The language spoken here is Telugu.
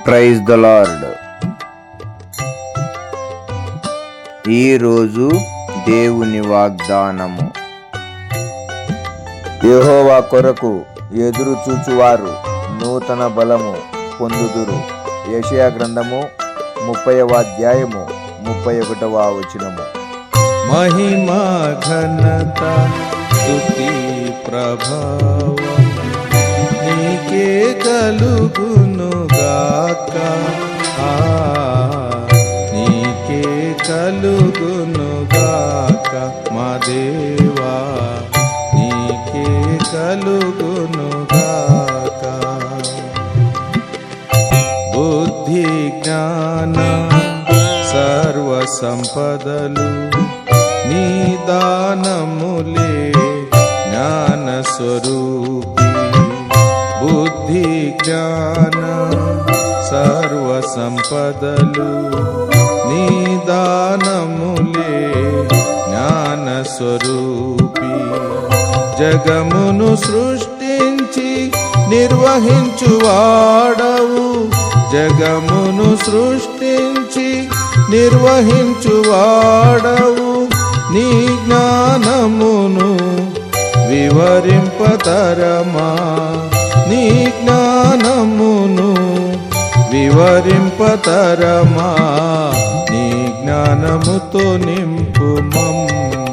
Praise the lord. ఈరోజు దేవుని వాగ్దానము. యెహోవా కొరకు ఎదురు చూచువారు నూతన బలము పొందుదురు. యెషయా గ్రంథము 30వ అధ్యాయము 31వ వచనము. మహిమ ఘనత స్తుతి ప్రభావం నీకే కలుగునుగాక, నీకే కలుగునుగాక మా దేవా, నీకే కలుగునుగాక. బుద్ధి జ్ఞాన సర్వ సంపదలు నీ దానములే జ్ఞాన స్వరూపి. బుద్ధి జ్ఞాన సర్వ సంపదలు నీ దానములే జ్ఞాన స్వరూపి. జగమును సృష్టించి నిర్వహించువాడవు, జగమును సృష్టించి నిర్వహించువాడవు. నీ జ్ఞానమును వివరింపతరమా, నీ జ్ఞానమును వివరింపతరమా. నీ జ్ఞానముతో నింపు మమ్ము.